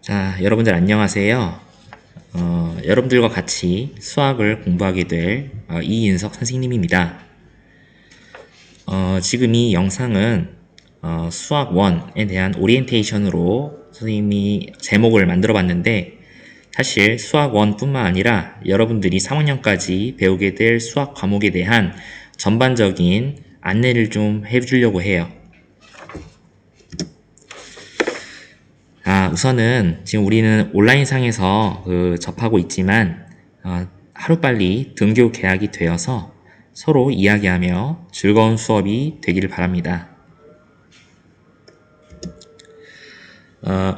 여러분들 안녕하세요. 여러분들과 같이 수학을 공부하게 될 이인석 선생님입니다. 지금 이 영상은 수학 1에 대한 오리엔테이션으로 선생님이 제목을 만들어 봤는데, 사실 수학 1 뿐만 아니라 여러분들이 3학년까지 배우게 될 수학 과목에 대한 전반적인 안내를 좀 해주려고 해요. 우선은 지금 우리는 온라인상에서 접하고 있지만 하루빨리 등교 개학이 되어서 서로 이야기하며 즐거운 수업이 되기를 바랍니다.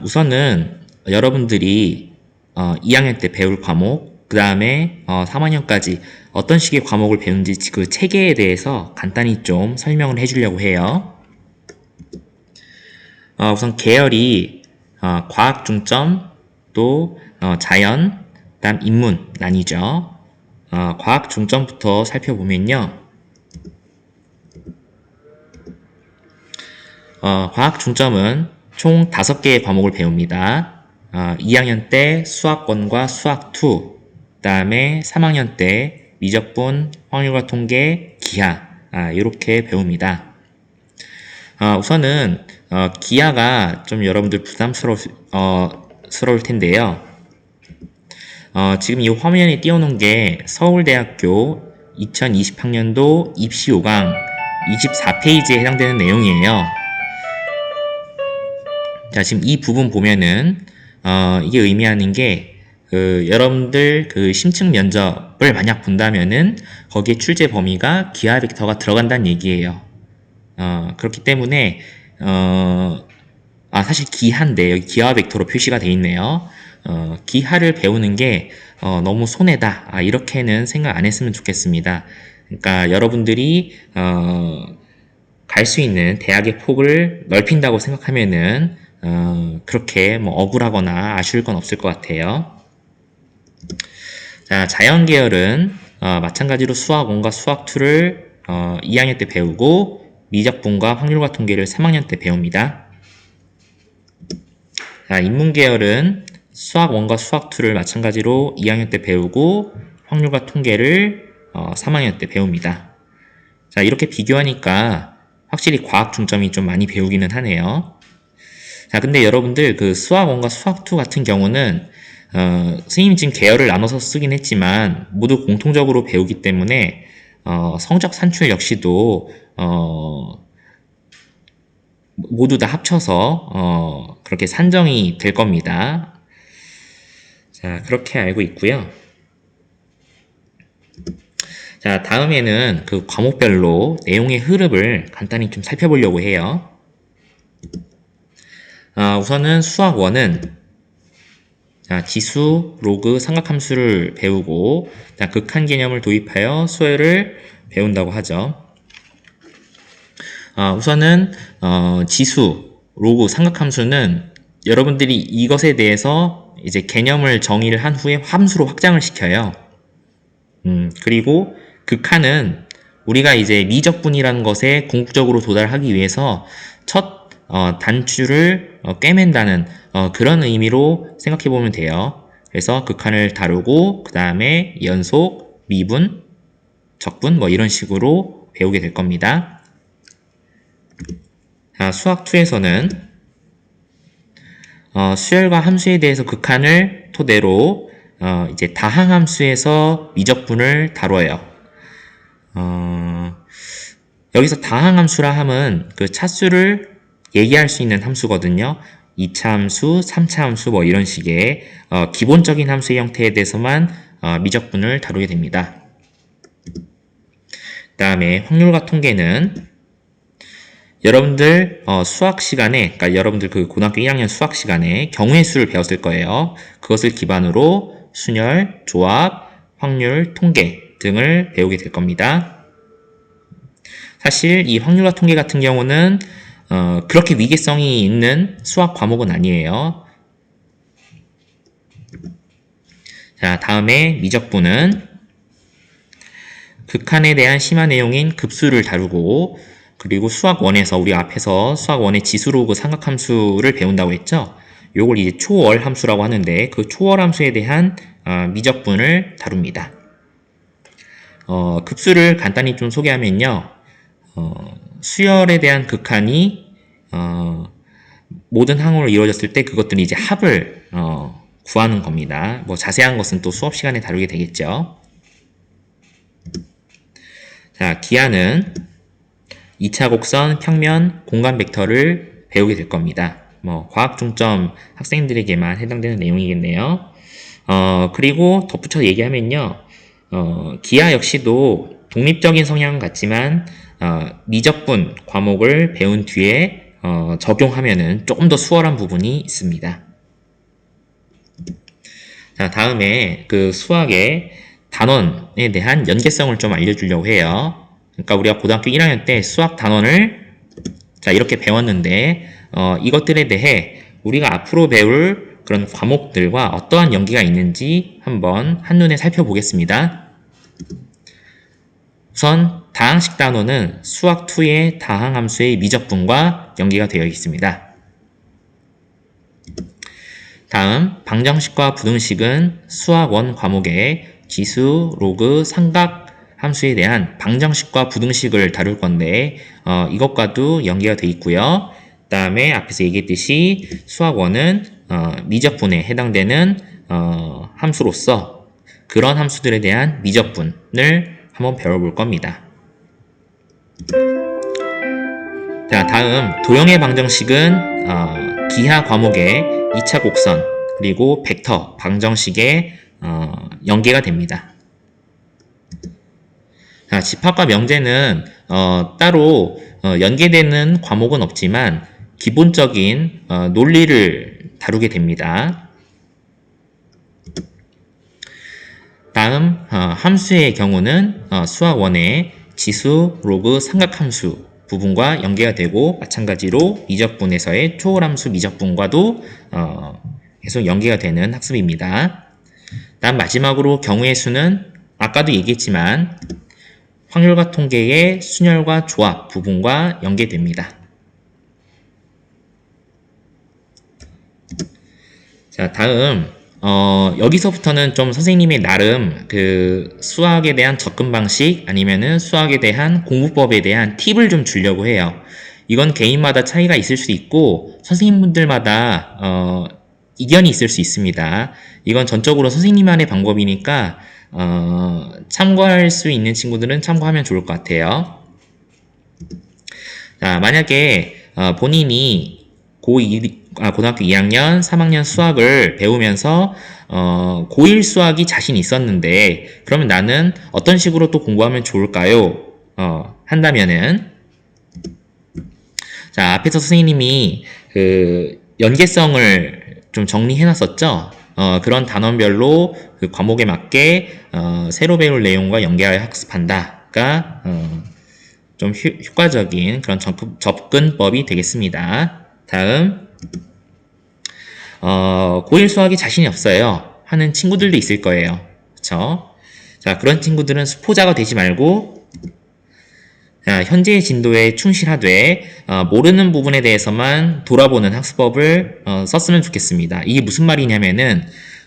우선은 여러분들이 2학년 때 배울 과목, 그 다음에 3학년까지 어떤 식의 과목을 배우는지 그 체계에 대해서 간단히 좀 설명을 해주려고 해요. 우선 계열이 과학 중점, 또 자연, 그다음 인문 나뉘죠. 과학 중점부터 살펴보면요. 과학 중점은 총 5개의 과목을 배웁니다. 2학년 때 수학1과 수학2, 그다음에 3학년 때 미적분, 확률과 통계, 기하 이렇게 배웁니다. 우선은 기하가 좀 여러분들 부담스러울 텐데요. 지금 이 화면에 띄워놓은 게 서울대학교 2020학년도 입시 5강 24페이지에 해당되는 내용이에요. 자, 지금 이 부분 보면은 이게 의미하는 게 여러분들 심층 면접을 만약 본다면은 거기에 출제 범위가 기하 벡터가 들어간다는 얘기예요. 그렇기 때문에 사실 기하인데 여기 기하 벡터로 표시가 되어 있네요. 기하를 배우는 게 너무 손해다, 이렇게는 생각 안 했으면 좋겠습니다. 그러니까 여러분들이 갈 수 있는 대학의 폭을 넓힌다고 생각하면은 그렇게 뭐 억울하거나 아쉬울 건 없을 것 같아요. 자, 자연 계열은 마찬가지로 수학 1과 수학 2를 2학년 때 배우고 미적분과 확률과 통계를 3학년 때 배웁니다. 자, 인문 계열은 수학 1과 수학 2를 마찬가지로 2학년 때 배우고 확률과 통계를 3학년 때 배웁니다. 자, 이렇게 비교하니까 확실히 과학 중점이 좀 많이 배우기는 하네요. 자, 근데 여러분들 수학 1과 수학 2 같은 경우는 선생님이 지금 계열을 나눠서 쓰긴 했지만 모두 공통적으로 배우기 때문에 성적 산출 역시도 모두 다 합쳐서 그렇게 산정이 될 겁니다. 자, 그렇게 알고 있고요. 자, 다음에는 그 과목별로 내용의 흐름을 간단히 좀 살펴보려고 해요. 우선은 수학 1은 지수, 로그, 삼각함수를 배우고 극한 개념을 도입하여 수열을 배운다고 하죠. 우선은 지수, 로그, 삼각함수는 여러분들이 이것에 대해서 이제 개념을 정의를 한 후에 함수로 확장을 시켜요. 그리고 극한은 우리가 이제 미적분이라는 것에 궁극적으로 도달하기 위해서 첫 단추를 꿰맨다는 그런 의미로 생각해 보면 돼요. 그래서 극한을 다루고 그 다음에 연속, 미분, 적분 뭐 이런 식으로 배우게 될 겁니다. 수학 2에서는 수열과 함수에 대해서 극한을 토대로 이제 다항함수에서 미적분을 다뤄요. 여기서 다항함수라 함은 그 차수를 얘기할 수 있는 함수거든요. 2차 함수, 3차 함수 뭐 이런 식의 기본적인 함수의 형태에 대해서만 미적분을 다루게 됩니다. 그 다음에 확률과 통계는 여러분들 수학 시간에, 그러니까 여러분들 고등학교 1학년 수학 시간에 경우의 수를 배웠을 거예요. 그것을 기반으로 순열, 조합, 확률, 통계 등을 배우게 될 겁니다. 사실 이 확률과 통계 같은 경우는 그렇게 위계성이 있는 수학 과목은 아니에요. 자, 다음에 미적분은 극한에 대한 심화 내용인 급수를 다루고, 그리고 수학 1에서 우리 앞에서 수학 1의 지수, 로그, 삼각함수를 배운다고 했죠. 요걸 이제 초월 함수라고 하는데 그 초월 함수에 대한 미적분을 다룹니다. 급수를 간단히 좀 소개하면요. 수열에 대한 극한이 모든 항으로 이루어졌을 때 그것들이 이제 합을 구하는 겁니다. 뭐 자세한 것은 또 수업 시간에 다루게 되겠죠. 자, 기하는 2차 곡선, 평면, 공간 벡터를 배우게 될 겁니다. 뭐 과학 중점 학생들에게만 해당되는 내용이겠네요. 그리고 덧붙여 얘기하면요. 기하 역시도 독립적인 성향은 같지만 미적분 과목을 배운 뒤에 적용하면은 조금 더 수월한 부분이 있습니다. 자, 다음에 그 수학의 단원에 대한 연계성을 좀 알려주려고 해요. 그러니까 우리가 고등학교 1학년 때 수학 단원을 자 이렇게 배웠는데 이것들에 대해 우리가 앞으로 배울 그런 과목들과 어떠한 연계가 있는지 한번 한눈에 살펴보겠습니다. 우선 다항식 단원은 수학2의 다항함수의 미적분과 연계가 되어 있습니다. 다음 방정식과 부등식은 수학1 과목의 지수, 로그, 삼각 함수에 대한 방정식과 부등식을 다룰 건데 이것과도 연계가 되어 있고요. 그 다음에 앞에서 얘기했듯이 수학1은 미적분에 해당되는 함수로서 그런 함수들에 대한 미적분을 한번 배워볼 겁니다. 자, 다음 도형의 방정식은 기하 과목의 2차 곡선 그리고 벡터 방정식에 연계가 됩니다. 자, 집합과 명제는 따로 연계되는 과목은 없지만 기본적인 논리를 다루게 됩니다. 다음 함수의 경우는 수학1의 지수, 로그, 삼각함수 부분과 연계가 되고 마찬가지로 미적분에서의 초월함수 미적분과도 계속 연계가 되는 학습입니다. 다음 마지막으로 경우의 수는 아까도 얘기했지만 확률과 통계의 순열과 조합 부분과 연계됩니다. 자, 다음 여기서부터는 좀 선생님의 나름 그 수학에 대한 접근 방식 아니면은 수학에 대한 공부법에 대한 팁을 좀 주려고 해요. 이건 개인마다 차이가 있을 수 있고 선생님분들마다 이견이 있을 수 있습니다. 이건 전적으로 선생님만의 방법이니까 참고할 수 있는 친구들은 참고하면 좋을 것 같아요. 자, 만약에 본인이 고등학교 2학년, 3학년 수학을 배우면서 고1 수학이 자신 있었는데 그러면 나는 어떤 식으로 또 공부하면 좋을까요? 한다면은 자, 앞에서 선생님이 그 연계성을 좀 정리해 놨었죠? 그런 단원별로 그 과목에 맞게 새로 배울 내용과 연계하여 학습한다가 좀 효과적인 그런 접근법이 되겠습니다. 다음 고1 수학이 자신이 없어요 하는 친구들도 있을 거예요. 그쵸? 자, 그런 친구들은 수포자가 되지 말고 현재의 진도에 충실하되 모르는 부분에 대해서만 돌아보는 학습법을 썼으면 좋겠습니다. 이게 무슨 말이냐면은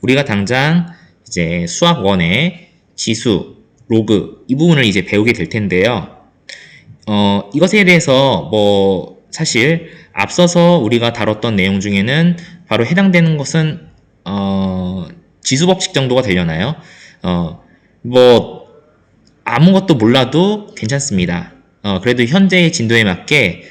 우리가 당장 이제 수학 1의 지수, 로그 이 부분을 이제 배우게 될 텐데요. 이것에 대해서 뭐 사실 앞서서 우리가 다뤘던 내용 중에는 바로 해당되는 것은 지수법칙 정도가 되려나요? 뭐 아무것도 몰라도 괜찮습니다. 그래도 현재의 진도에 맞게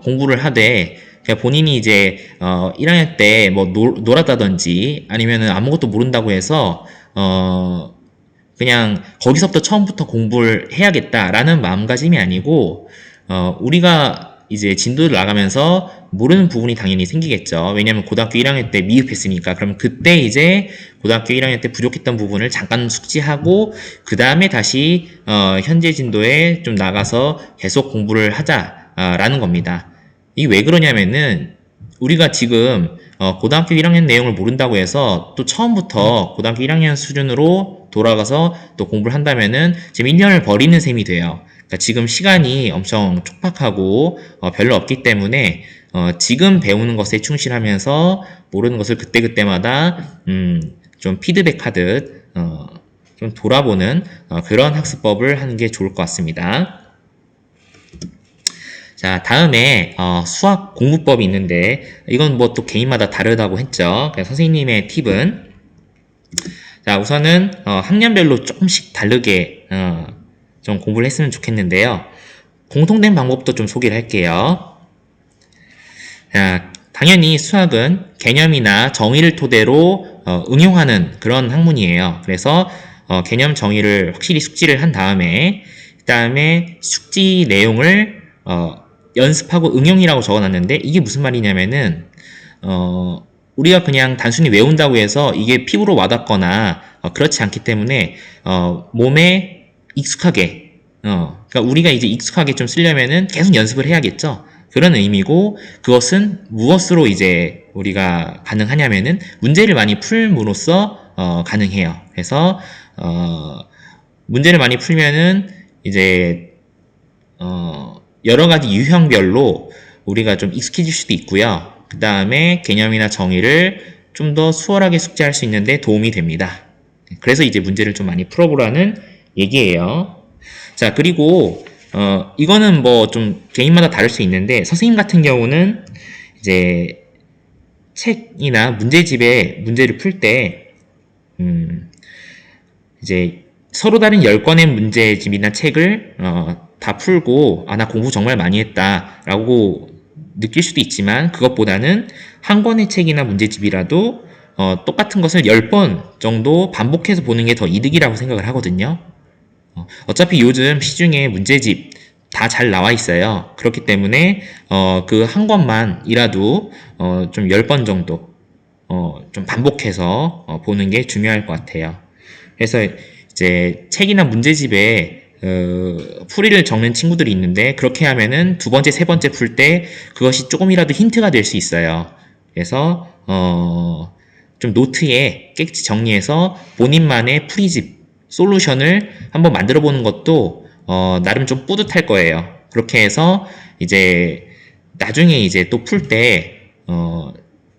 공부를 하되 그냥 본인이 이제 1학년 때 뭐 놀았다든지 아니면은 아무것도 모른다고 해서 그냥 거기서부터 처음부터 공부를 해야겠다라는 마음가짐이 아니고 우리가 이제 진도를 나가면서 모르는 부분이 당연히 생기겠죠. 왜냐하면 고등학교 1학년 때 미흡했으니까. 그럼 그때 이제 고등학교 1학년 때 부족했던 부분을 잠깐 숙지하고 그 다음에 다시 현재 진도에 좀 나가서 계속 공부를 하자라는 겁니다. 이게 왜 그러냐면은 우리가 지금 고등학교 1학년 내용을 모른다고 해서 또 처음부터 고등학교 1학년 수준으로 돌아가서 또 공부를 한다면은 지금 1년을 버리는 셈이 돼요. 그러니까 지금 시간이 엄청 촉박하고 별로 없기 때문에 지금 배우는 것에 충실하면서 모르는 것을 그때그때마다 좀 피드백하듯 좀 돌아보는 그런 학습법을 하는 게 좋을 것 같습니다. 자, 다음에 수학 공부법이 있는데 이건 뭐 또 개인마다 다르다고 했죠. 그래서 선생님의 팁은 자, 우선은 학년별로 조금씩 다르게 좀 공부를 했으면 좋겠는데요. 공통된 방법도 좀 소개를 할게요. 자, 당연히 수학은 개념이나 정의를 토대로 응용하는 그런 학문이에요. 그래서 개념 정의를 확실히 숙지를 한 다음에 그 다음에 숙지 내용을 연습하고 응용이라고 적어놨는데 이게 무슨 말이냐면은 우리가 그냥 단순히 외운다고 해서 이게 피부로 와닿거나 그렇지 않기 때문에 몸에 익숙하게 그러니까 우리가 이제 익숙하게 좀 쓰려면은 계속 연습을 해야겠죠. 그런 의미고 그것은 무엇으로 이제 우리가 가능하냐면은 문제를 많이 풀므로써 가능해요. 그래서 문제를 많이 풀면은 이제 여러 가지 유형별로 우리가 좀 익숙해질 수도 있고요. 그 다음에 개념이나 정의를 좀 더 수월하게 숙지할 수 있는데 도움이 됩니다. 그래서 이제 문제를 좀 많이 풀어보라는 얘기예요. 자, 그리고 이거는 뭐 좀 개인마다 다를 수 있는데 선생님 같은 경우는 이제 책이나 문제집에 문제를 풀 때 이제 서로 다른 10권의 문제집이나 책을 다 풀고 나 공부 정말 많이 했다 라고 느낄 수도 있지만 그것보다는 한 권의 책이나 문제집이라도 똑같은 것을 10번 정도 반복해서 보는 게 더 이득이라고 생각을 하거든요. 어차피 요즘 시중에 문제집 다 잘 나와 있어요. 그렇기 때문에 그 한 권만이라도 좀 10번 정도 좀 반복해서 보는 게 중요할 것 같아요. 그래서 이제 책이나 문제집에 풀이를 적는 친구들이 있는데 그렇게 하면은 두 번째, 세 번째 풀 때 그것이 조금이라도 힌트가 될 수 있어요. 그래서 좀 노트에 깨끗이 정리해서 본인만의 풀이집, 솔루션을 한번 만들어 보는 것도 나름 좀 뿌듯할 거예요. 그렇게 해서 이제 나중에 이제 또 풀 때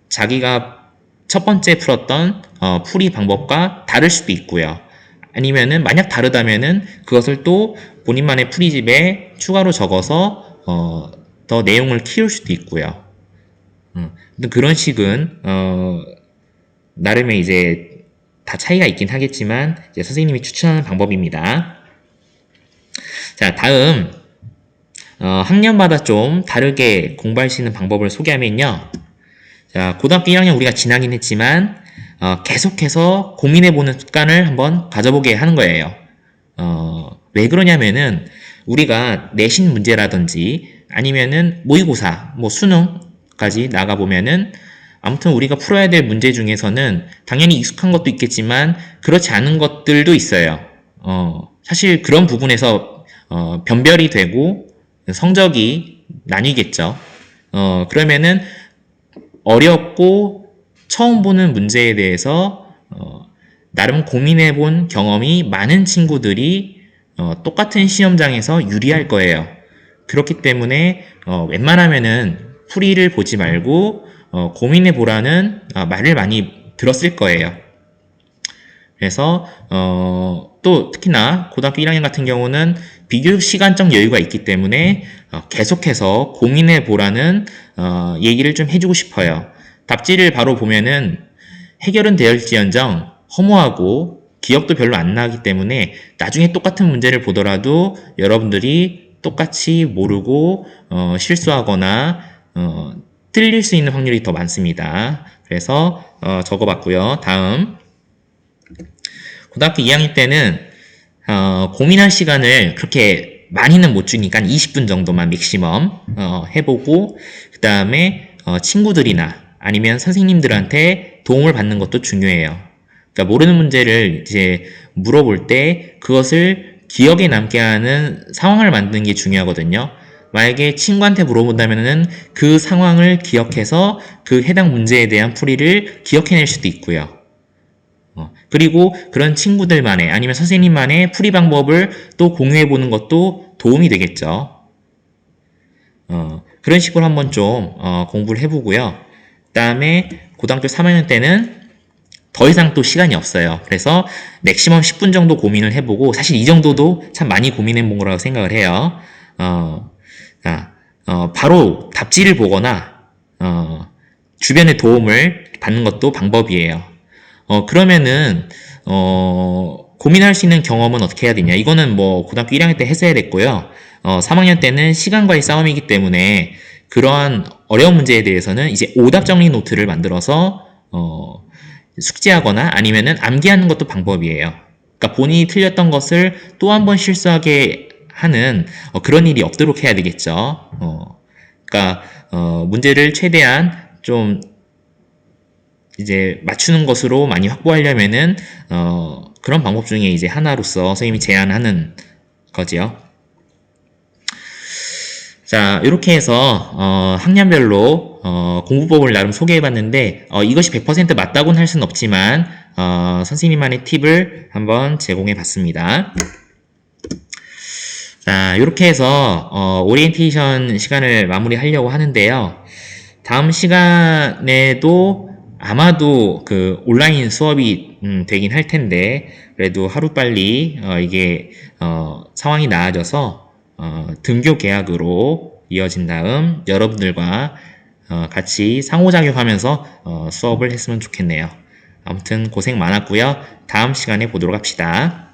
자기가 첫 번째 풀었던 풀이 방법과 다를 수도 있고요. 아니면은 만약 다르다면은 그것을 또 본인만의 풀이집에 추가로 적어서 더 내용을 키울 수도 있고요. 그런 식은 나름의 이제 다 차이가 있긴 하겠지만 이제 선생님이 추천하는 방법입니다. 자, 다음 학년마다 좀 다르게 공부할 수 있는 방법을 소개하면요. 자, 고등학교 1학년 우리가 지나긴 했지만 계속해서 고민해보는 습관을 한번 가져보게 하는 거예요. 왜 그러냐면은 우리가 내신 문제라든지 아니면은 모의고사, 뭐 수능까지 나가보면은 아무튼 우리가 풀어야 될 문제 중에서는 당연히 익숙한 것도 있겠지만 그렇지 않은 것들도 있어요. 사실 그런 부분에서 변별이 되고 성적이 나뉘겠죠. 그러면은 어렵고 처음 보는 문제에 대해서 나름 고민해본 경험이 많은 친구들이 똑같은 시험장에서 유리할 거예요. 그렇기 때문에 웬만하면은 풀이를 보지 말고 고민해보라는 말을 많이 들었을 거예요. 그래서 또 특히나 고등학교 1학년 같은 경우는 비교육 시간적 여유가 있기 때문에 계속해서 고민해보라는 얘기를 좀 해주고 싶어요. 답지를 바로 보면은 해결은 되었지언정 허무하고 기억도 별로 안 나기 때문에 나중에 똑같은 문제를 보더라도 여러분들이 똑같이 모르고 실수하거나 틀릴 수 있는 확률이 더 많습니다. 그래서 적어봤고요. 다음 고등학교 2학년 때는 고민할 시간을 그렇게 많이는 못 주니까 20분 정도만 맥시멈 해보고 그 다음에 친구들이나 아니면 선생님들한테 도움을 받는 것도 중요해요. 그러니까 모르는 문제를 이제 물어볼 때 그것을 기억에 남게 하는 상황을 만드는 게 중요하거든요. 만약에 친구한테 물어본다면은 그 상황을 기억해서 그 해당 문제에 대한 풀이를 기억해낼 수도 있고요. 그리고 그런 친구들만의 아니면 선생님만의 풀이 방법을 또 공유해보는 것도 도움이 되겠죠. 그런 식으로 한번 좀 공부를 해보고요. 그 다음에 고등학교 3학년 때는 더 이상 또 시간이 없어요. 그래서 맥시멈 10분 정도 고민을 해보고, 사실 이 정도도 참 많이 고민해본 거라고 생각을 해요. 바로 답지를 보거나 주변의 도움을 받는 것도 방법이에요. 그러면은 고민할 수 있는 경험은 어떻게 해야 되냐? 이거는 뭐 고등학교 1학년 때 했어야 됐고요. 3학년 때는 시간과의 싸움이기 때문에 그러한 어려운 문제에 대해서는 이제 오답 정리 노트를 만들어서 숙지하거나 아니면은 암기하는 것도 방법이에요. 그러니까 본인이 틀렸던 것을 또 한 번 실수하게 하는 그런 일이 없도록 해야 되겠죠. 그러니까 문제를 최대한 좀 이제 맞추는 것으로 많이 확보하려면은 그런 방법 중에 이제 하나로서 선생님이 제안하는 거지요. 자, 이렇게 해서 학년별로 공부법을 나름 소개해봤는데 이것이 100% 맞다고는 할 수는 없지만 선생님만의 팁을 한번 제공해봤습니다. 자, 이렇게 해서 오리엔테이션 시간을 마무리하려고 하는데요. 다음 시간에도 아마도 그 온라인 수업이 되긴 할 텐데 그래도 하루빨리 이게 상황이 나아져서 등교 계약으로 이어진 다음 여러분들과 같이 상호작용하면서 수업을 했으면 좋겠네요. 아무튼 고생 많았고요. 다음 시간에 보도록 합시다.